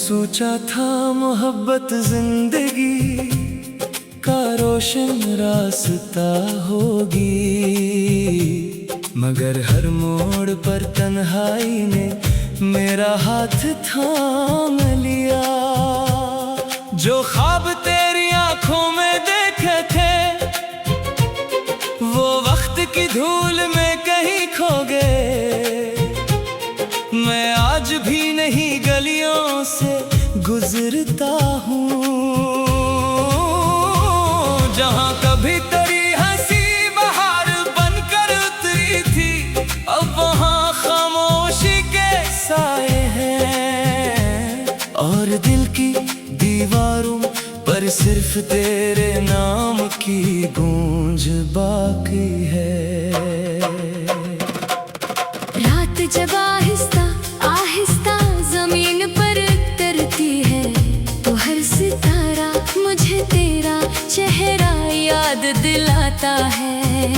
सोचा था मोहब्बत जिंदगी का रोशन रास्ता होगी, मगर हर मोड़ पर तन्हाई ने मेरा हाथ थाम लिया। जो ख्वाब तेरी आंखों में देखे थे वो वक्त की धूल में कहीं खो गए। मैं आज भी नहीं गलियों से गुजरता हूँ जहाँ कभी तेरी हंसी बहार बनकर उतरी थी, अब वहाँ खामोशी के साए हैं और दिल की दीवारों पर सिर्फ तेरे नाम की गूंज बाकी है। रात जब आहिस्ता आहिस्ता जमीन पर उतरती है तो हर सितारा मुझे तेरा चेहरा याद दिलाता है।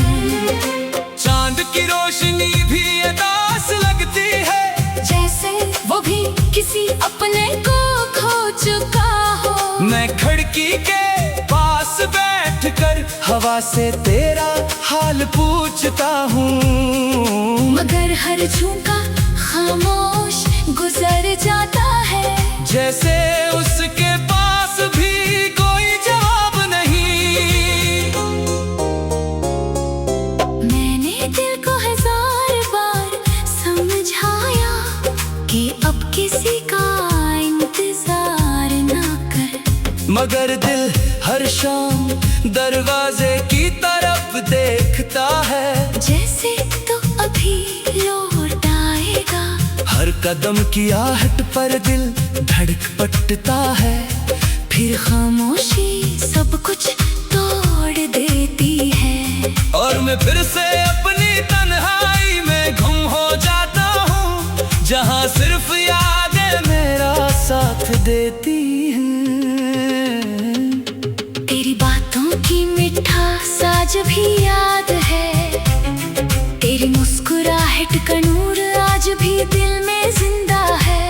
चांद की रोशनी भी उदास लगती है, जैसे वो भी किसी अपने को खो चुका हो। मैं खिड़की के पास बैठकर हवा से तेरा हाल पूछता हूँ, मगर हर झोंका खामोश गुजर जाता है। जैसे उसके पास भी कोई जवाब नहीं। मैंने दिल को 1000 बार समझाया कि अब किसी का इंतजार ना कर, मगर दिल हर शाम दरवाजे की तरफ देखता है, जैसे तो अभी लौट आएगा। हर कदम की आहट पर दिल धड़क पटता है, फिर खामोशी सब कुछ तोड़ देती है और मैं फिर से अपनी तन्हाई में गुम हो जाता हूँ जहाँ सिर्फ यादें मेरा साथ देती हैं। तेरी बातों की मिठास आज भी याद है, तेरी मुस्कुराहट का नूर आज भी दिल में जिंदा है।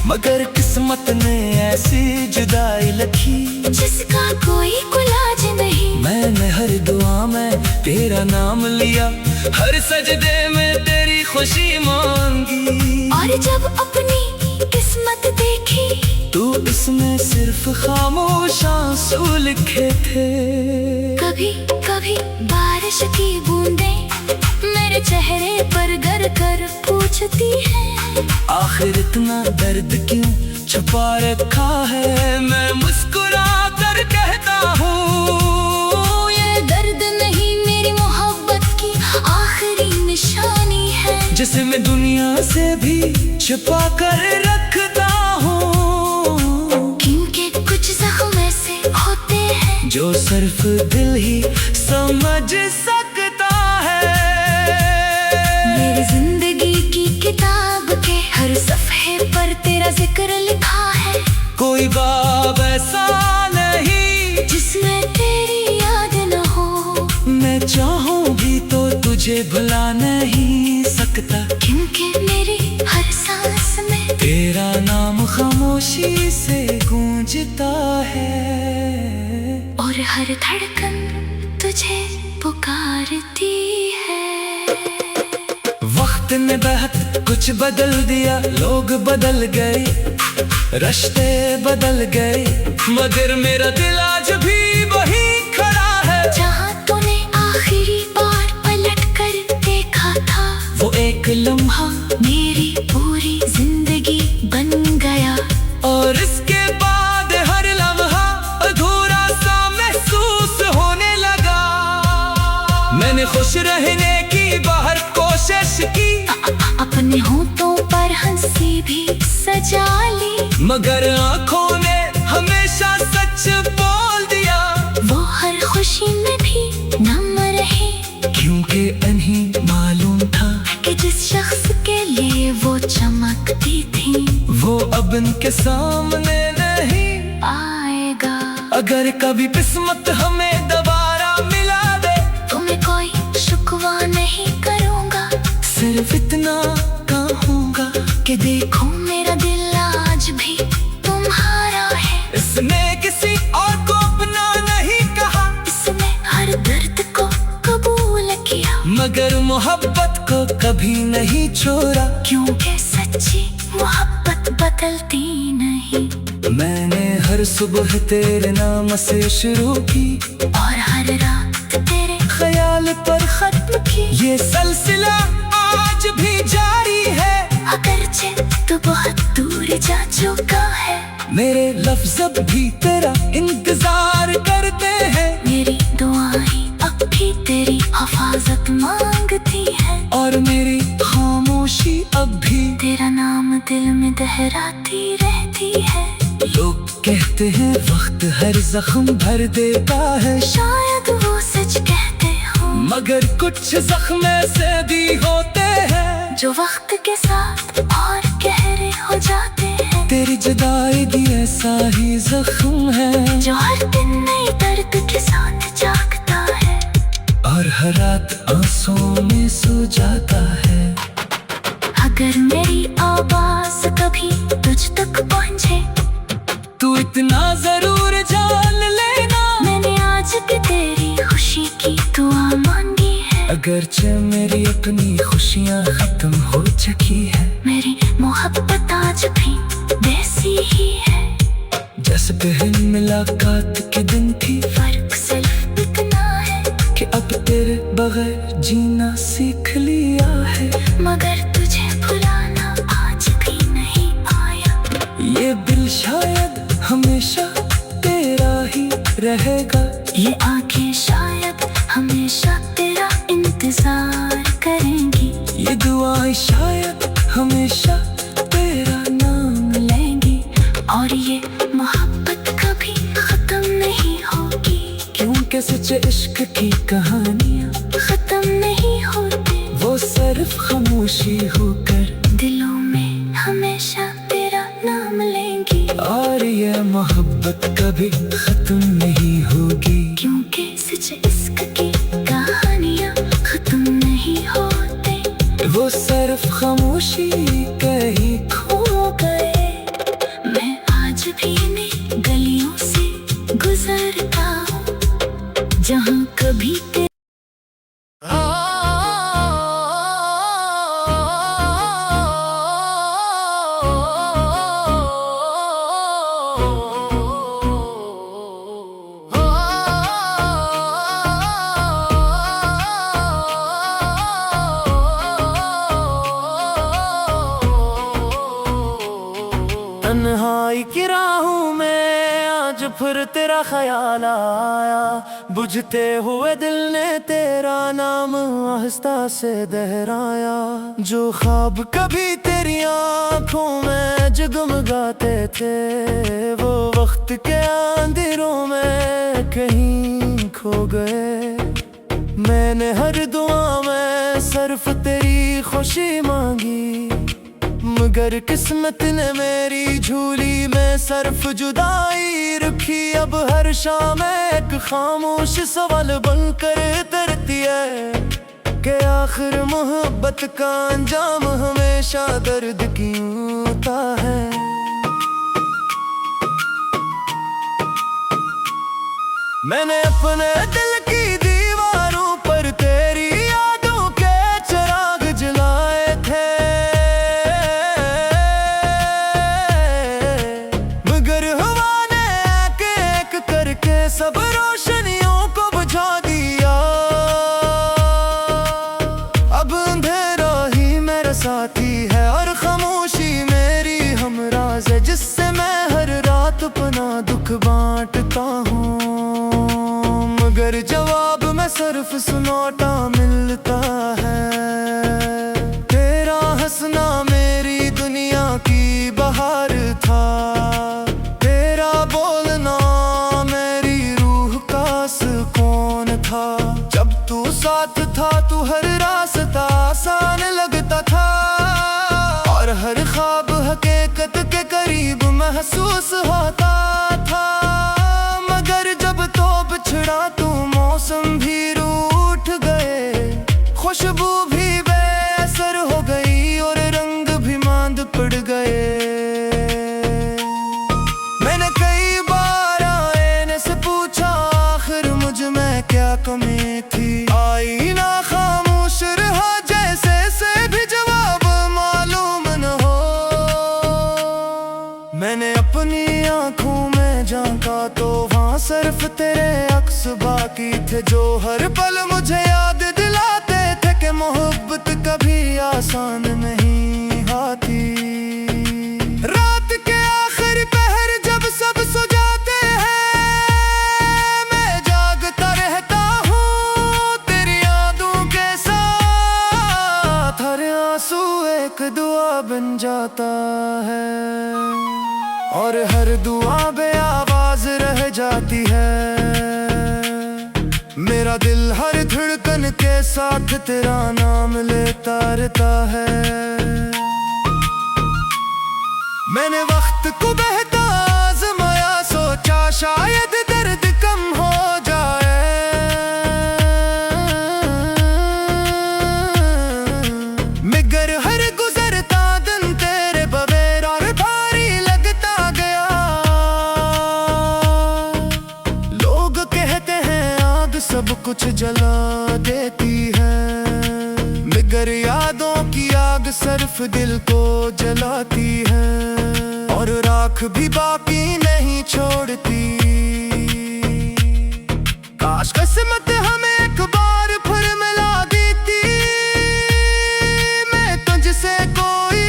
मगर किस्मत ने ऐसी जुदाई लिखी जिसका कोई इलाज नहीं। मैंने हर दुआ में तेरा नाम लिया, हर सजदे में तेरी खुशी मांगी, और जब अपनी किस्मत देखी तू इसमें सिर्फ खामोश आंसू लिखे थे। कभी कभी बारिश की बूंदें मेरे चेहरे पर गर कर पूछती है, आखिर इतना दर्द क्यों छुपा रखा है। मैं मुस्कुरा कर कहता हूँ ये दर्द नहीं मेरी मोहब्बत की आखिरी निशानी है, जिसे मैं दुनिया से भी छुपा कर रखता हूँ। क्योंकि कुछ जख्म ऐसे होते हैं जो सिर्फ दिल ही समझ सकता है। मेरी जिंदगी की किताब के हर सफ़े पर तेरा जिक्र लिखा है, कोई बाब ऐसा नहीं जिसमें तेरी याद न हो। मैं चाहूंगी तो तुझे भुला नहीं सकता, क्योंकि मेरी हर सांस में तेरा नाम खामोशी से गूंजता है और हर धड़कन तुझे पुकारती है। वक्त ने बहुत कुछ बदल दिया, लोग बदल गए, रिश्ते बदल गए, मगर मेरा दिल आज भी वही खड़ा है। जहाँ तूने आखिरी बार पलट कर देखा था वो एक लम्हा मेरी पूरी जिंदगी बन गया, और इसके बाद हर लम्हा अधूरा सा महसूस होने लगा। मैंने खुश रहने की बाहर कोशिश की, अपने होठों पर हंसी भी सजा ली, मगर आंखों ने हमेशा सच बोल दिया। वो हर खुशी में भी नम रहे, क्योंकि इन्हीं मालूम था कि जिस शख्स के लिए वो चमकती थी वो अब इनके सामने नहीं आएगा। अगर कभी किस्मत हमें दोबारा मिला दे तो मैं कोई शुक्वा नहीं करूँगा, सिर्फ इतना कहूँगा कि देखो मेरा दिल आज भी तुम मगर मोहब्बत को कभी नहीं छोड़ा, क्योंकि सच्ची मोहब्बत बदलती नहीं। मैंने हर सुबह तेरे नाम से शुरू की और हर रात तेरे ख्याल पर खत्म की। ये सिलसिला आज भी जारी है, अगरचे तो बहुत दूर जा चुका है। मेरे लफ्ज़ अब भी तेरा इंतजार करते हैं, मेरी दुआएं अब भी तेरी हिफाजत मांगती है। और मेरी खामोशी अब भी तेरा नाम दिल में दोहराती रहती है। लोग कहते हैं वक्त हर जख्म भर देता है, शायद वो सच कहते हो, मगर कुछ जख्म ऐसे भी होते हैं जो वक्त के साथ और गहरे हो जाते हैं। तेरी जुदाई भी ऐसा ही जख्म है, जो हर दिन नई दर्द के साथ जागता है, और हर रात आंसुओं में सो जाता है। अगर मेरी आवाज कभी तुझ तक पहुंचे, तू इतना जरूर जान लेना, मैंने आज भी तेरी खुशी की दुआ मांगी है। अगरचे मेरी अपनी खुशियाँ खत्म हो चुकी है, मेरी मोहब्बत आज भी वैसी ही है जैसे पहली मुलाकात के दिन थी। फर्क सिर्फ इतना है कि अब तेरे बगैर जीना सीख लिया है, मगर तुझे भुलाना आज भी नहीं आया। ये दिल शायद हमेशा तेरा ही रहेगा, ये आंखें शायद हमेशा तेरा इंतजार करेंगी, ये दुआएं शायद हमेशा तेरा नाम लेंगी, और ये मोहब्बत कभी खत्म नहीं होगी, क्योंकि सच्चे इश्क की कहानियाँ खत्म नहीं होती। वो सिर्फ खामोशी होकर दिलों में हमेशा तेरा नाम लेंगी, और ये मोहब्बत कभी खत्म नहीं होगी, क्योंकि सच्चे इश्क की कहानियाँ खत्म नहीं होती। वो सिर्फ खामोशी कहीं खो गए, मैं आज भी नई गलियों से गुजरता हूँ, जहाँ कभी तन्हाई की राहों में आज फिर तेरा ख्याल आया, बुझते हुए दिल ने तेरा नाम आहिस्ता से दोहराया। जो ख्वाब कभी तेरी आंखों में जगमगाते थे, वो वक्त के अंधेरों में कहीं खो गए। मैंने हर दुआ में सिर्फ तेरी खुशी मांगी, मगर किस्मत ने मेरी झूली में सिर्फ जुदाई रखी। अब हर शाम एक खामोश सवाल बनकर तरती है कि आखिर मोहब्बत का अंजाम हमेशा दर्द क्यों होता है। मैंने अपने दिल की दीवारों पर तेरी यादों के चिराग जलाए थे, मगर हवा ने एक करके सब रोशनियों को बुझा दिया। अब अंधेरा ही मेरा साथी है और खामोशी मेरी हमराज है, जिससे मैं हर रात अपना दुख बांटता हूँ, मगर जवाब में सिर्फ सुनौटा मिलता है। तेरा हंसना मेरी दुनिया की बहार था, तेरा बोलना मेरी रूह का सुकून था। जब तू साथ था तू हर रास्ता आसान लगता था, और हर ख्वाब हकीकत के करीब महसूस होता था। मगर जब तो बिछड़ा तू मौसम भी रूठ गए, खुशबू भी बेअसर हो गई और रंग भी मांद पड़ गए। मैंने कई बार आईने से पूछा आखिर मुझ में क्या कमी थी, आईना खामोश दुआ बन जाता है, और हर दुआ बे आवाज रह जाती है। मेरा दिल हर धड़कन के साथ तेरा नाम लेता रहता है। मैंने वक्त को बहता आजमाया, सोचा शायद दर्द कम हो जाए। मगर हर गुजरता दिन तेरे बगैर और भारी लगता गया। लोग कहते हैं आग सब कुछ जला देती है, मगर यादों की आग सिर्फ दिल को जलाती है, और राख भी बाकी नहीं छोड़ती। काश किस्मत हमें एक बार फिर मिला देती, मैं तुझसे कोई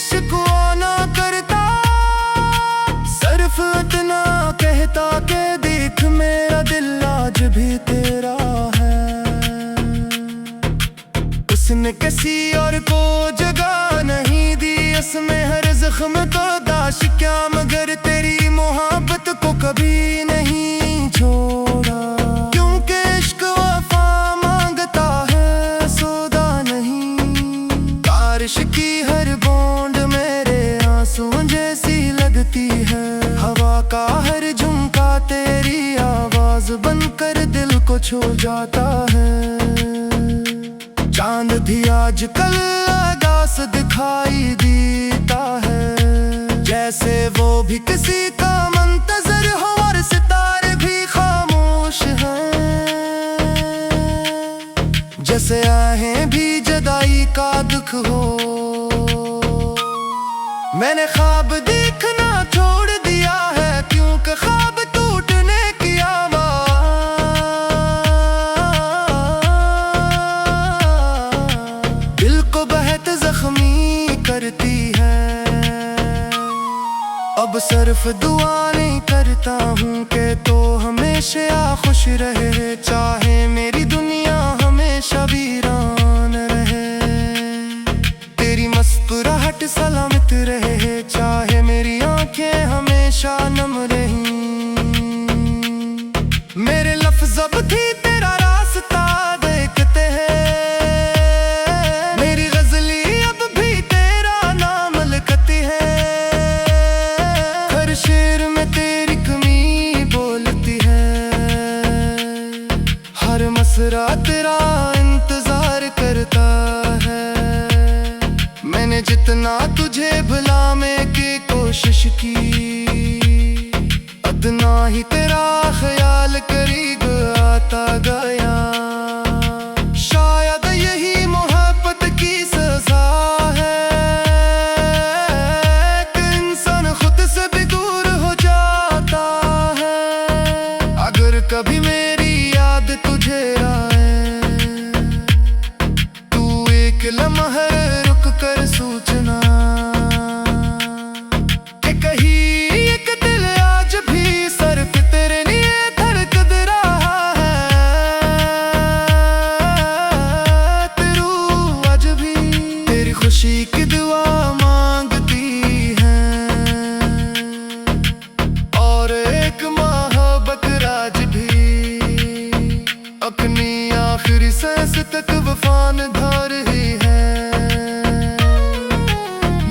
शिकवा ना करता। सिर्फ इतना कहता कि देख मेरा दिल आज भी तेरा है। उसने किसी और को जगह नहीं दी, इसमें हर जख्म तो दाश क्या, मगर तेरी मोहब्बत को कभी नहीं छोड़ा। क्योंकि इश्क वफा मांगता है, सौदा नहीं। बारिश की हर बूंद मेरे आंसू जैसी लगती है, हवा का हर झुमका तेरी आवाज बनकर दिल को छू जाता है। चांद भी आजकल उदास दिखाई देता है, जैसे वो भी किसी का मंतजर हो, और सितारे भी खामोश हैं। जैसे आहें भी जुदाई का दुख हो। मैंने ख्वाब देखना छोड़ दिया है, क्योंकि ख्वाब टूटने की आवाज़ दिल को बहुत जख्मी करती है। अब सिर्फ दुआ नहीं करता हूँ कि तो हमेशा खुश रहे, चाहे मेरी दुनिया हमेशा वीरान रहे। तेरी मुस्कुराहट सलामत रहे, चाहे मेरी आंखें हमेशा नम रहीं। मेरे लफ्ज़ अब भी तेरा रास्ता देखते हैं, मेरी गजली अब भी तेरा नाम लिखती है। हर शेर में तेरी कमी बोलती है, हर मसरा तेरा इंतजार करता है। मैंने जितना तुझे भुलाने की कोशिश की, अदना ही तेरा ख्याल करीब आता गया। शायद यही मोहब्बत की सजा है, कि इंसान खुद से भी दूर हो जाता है। अगर कभी मेरी याद तुझे आए, तू एक लम्हा रुक कर सोचना, कि कहीं एक दिल आज भी सिर्फ तेरे लिए धड़क रहा है। तेरू आज भी तेरी खुशी की दुआ मांगती है, और एक मोहब्बत राज भी अपनी आखिरी सांस तक वफा निभा रही है।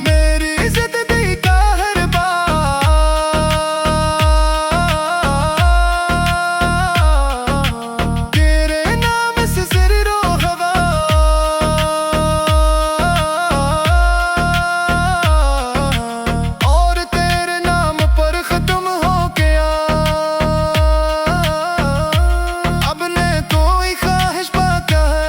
मेरी इज्जत दी का हर बार तेरे नाम से सिरो हवा, और तेरे नाम पर खत्म हो गया। अब ने कोई ख्वाहिश पाका है,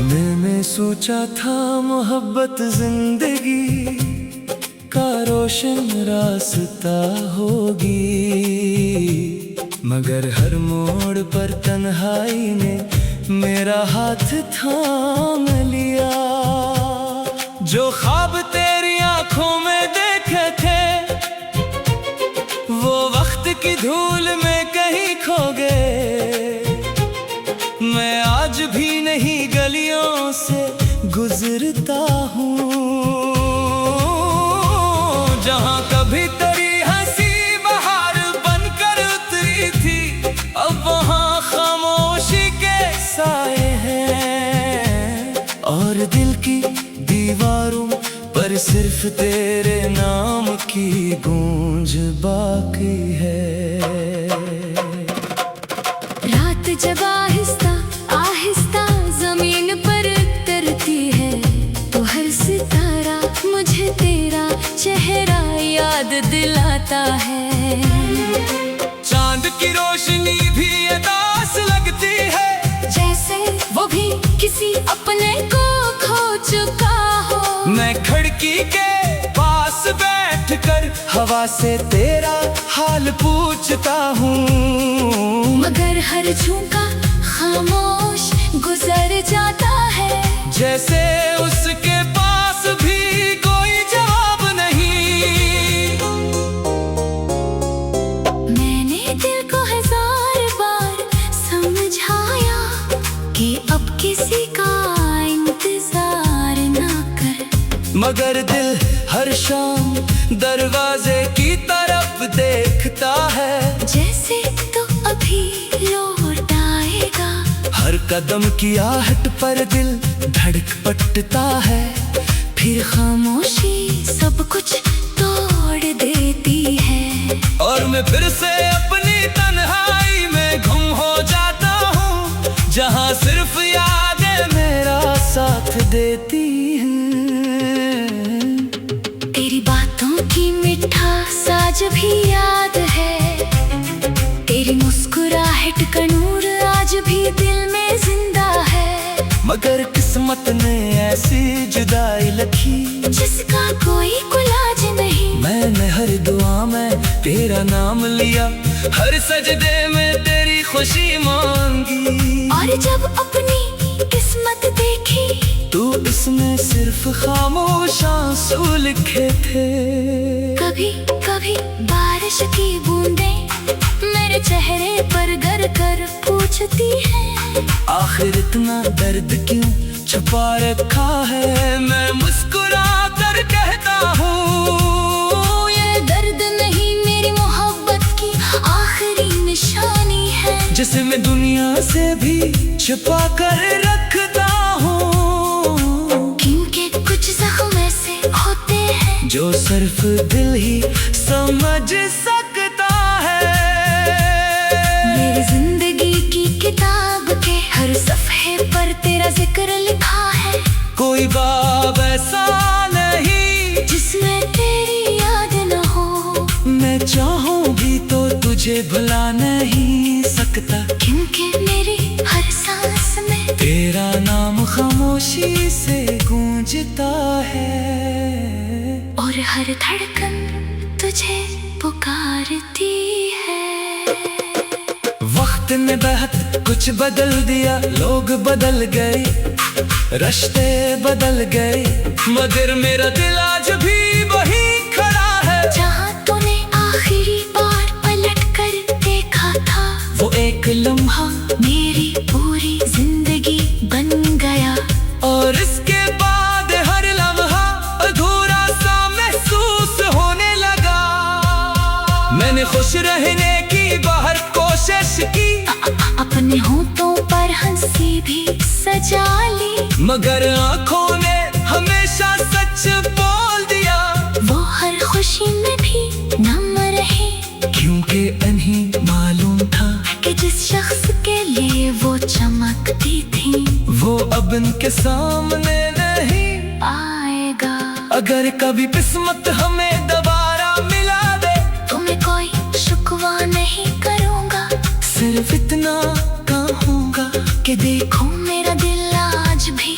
मैंने सोचा था मोहब्बत जिंदगी का रोशन रास्ता होगी, मगर हर मोड़ पर तन्हाई ने मेरा हाथ थाम लिया। जो ख्वाब तेरी आंखों में देखे थे वो वक्त की धूल में कहीं खो गए। मैं आज भी नहीं गलियों से गुजरता हूँ जहाँ कभी तेरी हंसी बहार बनकर उतरी थी, अब वहाँ खामोशी के साए हैं और दिल की दीवारों पर सिर्फ तेरे नाम की गूंज बाकी है। रात जब आहिस्ता आहिस्ता जमीन पर उतरती है तो हर सितारा मुझे तेरा चेहरा याद दिलाता है। चांद की रोशनी भी उदास लगती है, जैसे वो भी किसी अपने को खो चुका हो। मैं खिड़की के पास बैठकर हवा से तेरा हाल पूछता हूँ, मगर हर झोंका खामोश गुजर जाता है। जैसे उसके पास भी कोई जवाब नहीं। मैंने दिल को 1000 बार समझाया कि अब किसी का इंतजार ना कर, मगर दिल हर शाम दरवाजे की तरफ देखता है, जैसे तो अभी लौट आएगा। हर कदम की आहट पर दिल धड़क पटता है, फिर खामोशी सब कुछ तोड़ देती है और मैं फिर से अपनी तन्हाई में गुम हो जाता हूँ जहाँ सिर्फ यादें मेरा साथ देती हैं। तेरी बातों की मिठास आज भी याद है, तेरी मुस्कुराहट का नूर आज भी दिल में जिंदा है। मगर किस्मत ने ऐसी जुदाई लिखी जिसका कोई इलाज नहीं। मैंने हर दुआ में तेरा नाम लिया, हर सजदे में तेरी खुशी मांगी, और जब अपनी किस्मत देखी तू इसमें सिर्फ खामोश आंसू लिखे थे। कभी कभी बारिश की बूंदें मेरे चेहरे पर गर कर पूछती है, आखिर इतना दर्द क्यों छुपा रखा है। मैं मुस्कुरा कर कहता हूँ ये दर्द नहीं मेरी मोहब्बत की आखिरी निशानी है, जिसे मैं दुनिया से भी छुपा कर रखता हूँ। क्योंकि कुछ जख्म ऐसे होते हैं जो सिर्फ दिल ही समझ सकता है। मेरी जिंदगी की किताब के हर सफ़े पर तेरा जिक्र लिखा है, कोई बाब ऐसा नहीं जिसमें तेरी याद न हो। मैं चाहूँ भी तो तुझे भुला नहीं सकता, क्योंकि मेरी हर सांस में तेरा नाम खामोशी से गूंजता है और हर धड़कन तुझे पुकारती है। वक्त ने बहुत कुछ बदल दिया, लोग बदल गए, रिश्ते बदल गए, मगर मेरा दिल आज भी वही खड़ा है। जहाँ तूने आखिरी बार पलट कर देखा था वो एक लम्हा मेरी पूरी जिंदगी बन गया, और इसके बाद हर लम्हा अधूरा सा महसूस होने लगा। मैंने खुश रहने की बाहर कोशिश की, अपने होठों पर हंसी भी सजा ली, मगर आँखों ने हमेशा सच बोल दिया। वो हर खुशी में भी नम रहे, क्योंकि इन्हीं मालूम था कि जिस शख्स के लिए वो चमकती थी वो अब इनके सामने नहीं आएगा। अगर कभी किस्मत हमें दोबारा मिला दे तो मैं कोई शुक्वा नहीं करूँगा, सिर्फ इतना कहूँगा कि देखो मेरा दिल आज भी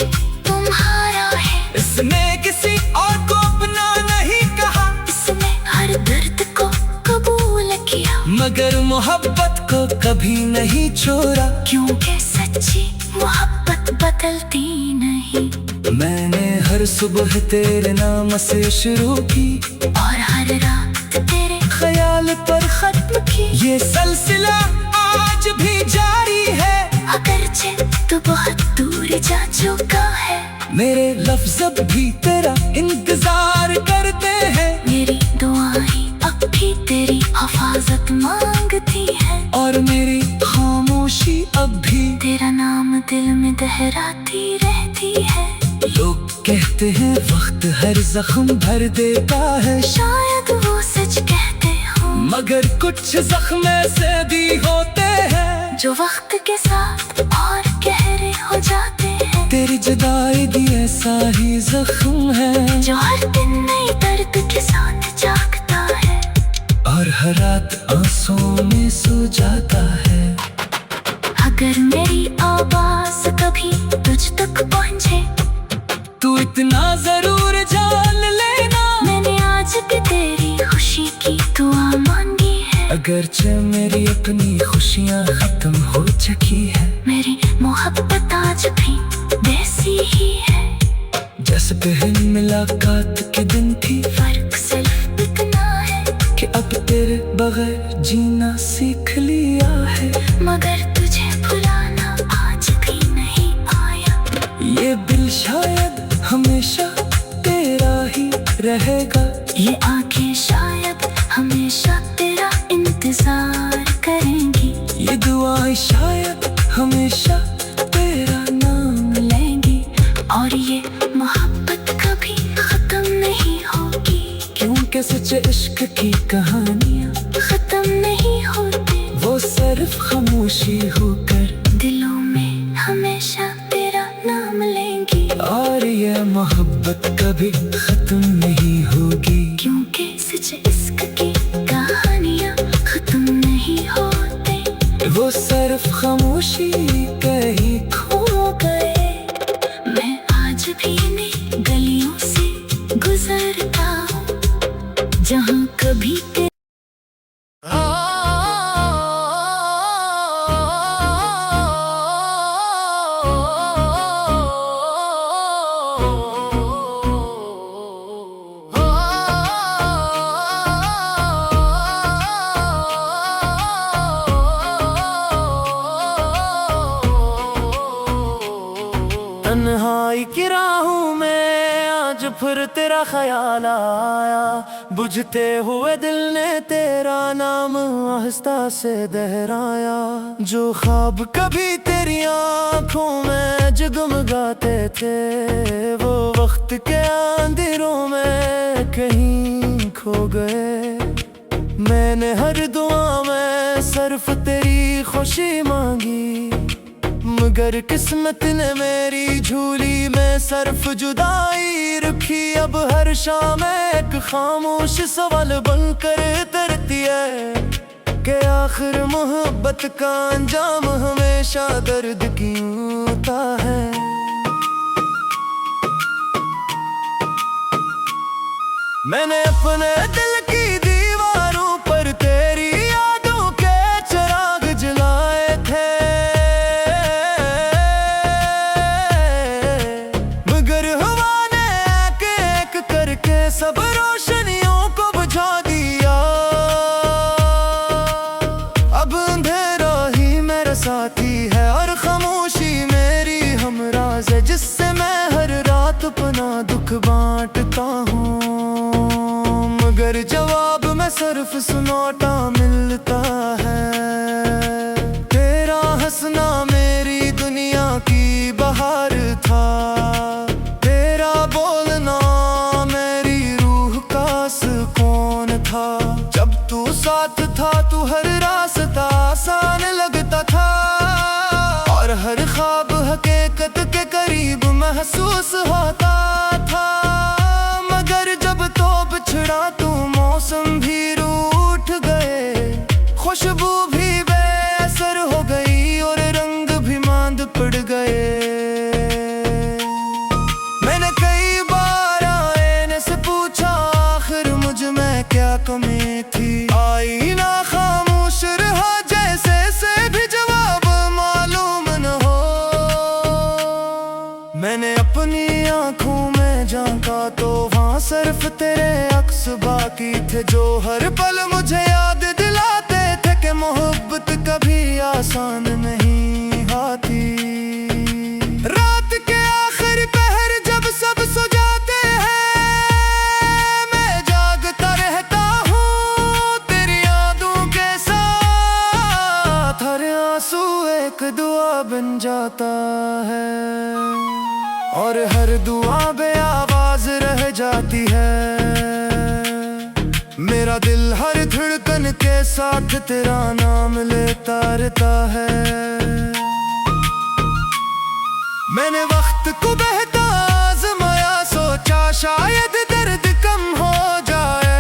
इसने किसी और को अपना नहीं कहा, इसने हर दर्द को कबूल किया, मगर मोहब्बत को कभी नहीं छोड़ा। क्योंकि सच्ची मोहब्बत बदलती नहीं। मैंने हर सुबह तेरे नाम से शुरू की, और हर रात तेरे ख्याल पर खत्म की। ये सिलसिला आज भी जारी है, अगरचे तो बहुत दूर जा चुका है। मेरे लफ्ज़ अब भी तेरा इंतजार करते हैं, मेरी दुआएं अब भी तेरी हिफाजत मांगती है, और मेरी खामोशी अब भी तेरा नाम दिल में दोहराती रहती है। लोग कहते हैं वक्त हर जख्म भर देता है, शायद वो सच कहते हो, मगर कुछ जख्म ऐसे भी होते हैं जो वक्त के साथ और गहरे हो जाते हैं। तेरी जुदाई भी ऐसा ही जख्म है, जो हर दिन नई दर्द के साथ जागता है, और हर रात आंसुओं में सो जाता है। अगर मेरी आवाज कभी तुझ तक पहुँचे, तू इतना जरूर जान लेना, मैंने आज भी तेरी खुशी की दुआ मांगी है। अगरचे मेरी अपनी खुशियाँ खत्म हो चुकी है, मेरी मोहब्बत आज भी वैसी ही है जैसे पहली मुलाकात के दिन थी। फर्क सिर्फ इतना है कि अब तेरे बगैर जीना सीख लिया है, मगर तुझे भुलाना आज भी नहीं आया। ये दिल शायद हमेशा तेरा ही रहेगा, ये आंखें शायद हमेशा तेरा इंतजार करेंगी, ये दुआएं शायद हमेशा तेरा नाम लेंगी, और ये मोहब्बत कभी खत्म नहीं होगी, क्योंकि सच्चे इश्क की कहानियाँ खत्म नहीं होती। वो सिर्फ खामोशी होकर दिलों में हमेशा तेरा नाम लेंगी, और ये मोहब्बत कभी खत्म नहीं होगी, क्योंकि सच्चे इश्क की कहानियाँ खत्म नहीं होती। वो सिर्फ खामोशी कहीं खो गए। मैं आज भी नई गलियों से गुजरता हूँ, जहाँ कभी तन्हाई की राहों में आज फिर तेरा ख्याल आया, बुझते हुए दिल ने तेरा नाम आहिस्ता से दोहराया। जो ख्वाब कभी तेरी आंखों में जगमगाते थे, वो वक्त के अंधेरों में कहीं खो गए। मैंने हर दुआ में सिर्फ तेरी खुशी मांगी, मगर किस्मत ने मेरी झूली में सिर्फ जुदाई रखी। अब हर शाम एक खामोश सवाल बनकर तरती है कि आखिर मोहब्बत का अंजाम हमेशा दर्द क्यों होता है। मैंने अपने दिल की दीवारों पर तेरी यादों के चिराग जलाए थे, मगर हवा ने एक करके सब रोशनियों को बुझा दिया। अब अंधेरा ही मेरा साथी है और खामोशी मेरी हमराज है, जिससे मैं हर रात अपना दुख बांटता हूँ, मगर जवाब में सिर्फ सुनौटा मिलता है। तेरा हंसना मेरी दुनिया की बहार था, तेरा बोलना मेरी रूह का सुकून था। जब तू साथ था तू हर रास्ता आसान लगता था, और हर ख्वाब हकीकत के करीब महसूस होता था। मगर जब तो बिछड़ा तू मौसम भी रूठ गए, खुशबू भी बेअसर हो गई और रंग भी मांद पड़ गए। मैंने कई बार सिर्फ तेरे अक्स बाकी थे, जो हर पल मुझे याद दिलाते थे कि मोहब्बत कभी आसान नहीं होती। रात के आखिरी पहर जब सब सो जाते हैं, मैं जागता रहता हूँ तेरी यादों के साथ। हर आंसू एक दुआ बन जाता है और हर दुआ बेआवाज रह जाती है। मेरा दिल हर धड़कन के साथ तेरा नाम लेता रहता है। मैंने वक्त को बहता आजमाया, सोचा शायद दर्द कम हो जाए।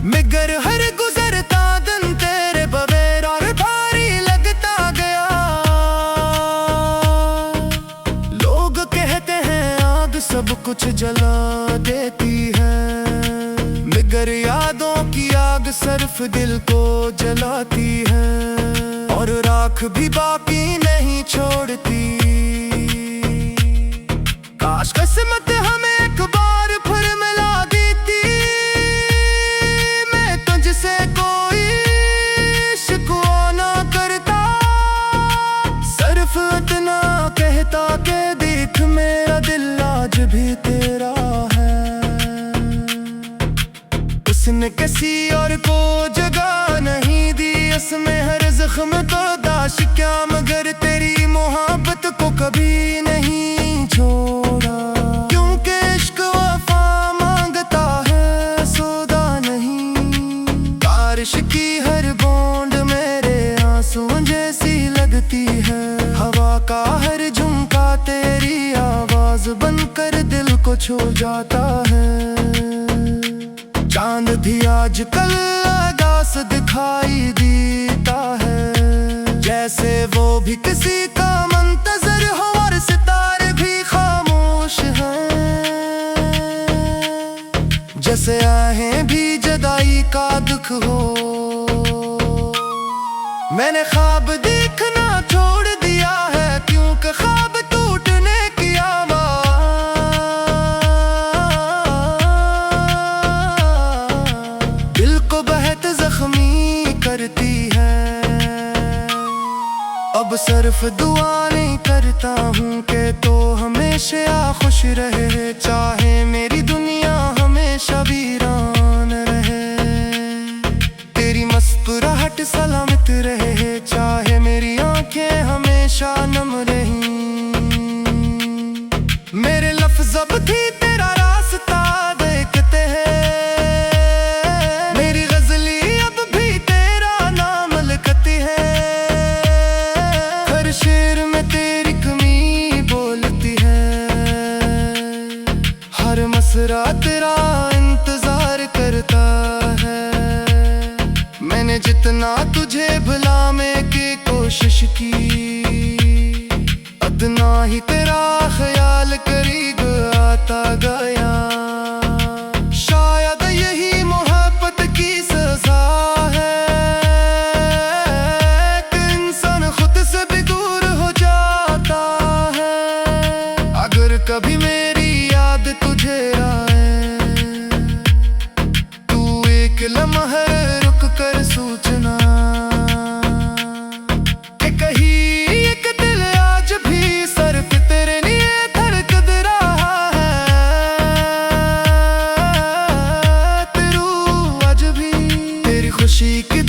मगर हर गुजरता दिन तेरे बगैर और भारी लगता गया। लोग कहते हैं आग सब कुछ जला देती है, मगर यादों की आग सिर्फ दिल को जलाती है और राख भी बाकी नहीं छोड़ती। काश किस्मत हमें एक बार फिर मिला देती, मैं तुझसे कोई शिकवा ना करता। सिर्फ इतना कहता कि देख मेरा दिल आज भी तेरा है। उसने किसी और को जगह नहीं दी, इसमें हर जख्म तो दाश क्या, मगर तेरी मोहब्बत को कभी नहीं छोड़ा। क्योंकि इश्क वफा मांगता है सौदा नहीं। बारिश की हर बूंद मेरे आंसुओं जैसी लगती है, हवा का हर झुमका तेरी आवाज बनकर दिल को छू जाता है। चांद भी आजकल आगास दिखाई देता है, जैसे वो भी किसी का मंतजर हो और सितारे भी खामोश हैं। जैसे आहें भी जुदाई का दुख हो। मैंने ख्वाब देखना छोड़ दिया है, क्योंकि ख्वाब टूटने की आवाज़ दिल को बहुत जख्मी करती है। अब सिर्फ दुआ नहीं करता हूँ कि तो हमेशा खुश रहे, चाहे मेरी दुनिया हमेशा वीरान रहे। तेरी मुस्कुराहट सलामत रहे, चाहे मेरी आंखें हमेशा नम रहीं। मेरे लफ्ज़ अब भी तेरा रास्ता देखते हैं, मेरी गजली अब भी तेरा नाम लिखती है। हर शेर में तेरी कमी बोलती है, हर मसरा तेरा इंतजार करता है। मैंने जितना तुझे भुलाने की कोशिश की, अदना ही तेरा ख्याल करीब आता गया। शायद यही मोहब्बत की सजा है कि इंसान खुद से भी दूर हो जाता है। अगर कभी मेरी याद तुझे आए, तू एक लम्हा रुक कर सोचना कि कहीं एक दिल आज भी सिर्फ तेरे लिए धड़क रहा है। तेरू आज भी तेरी खुशी की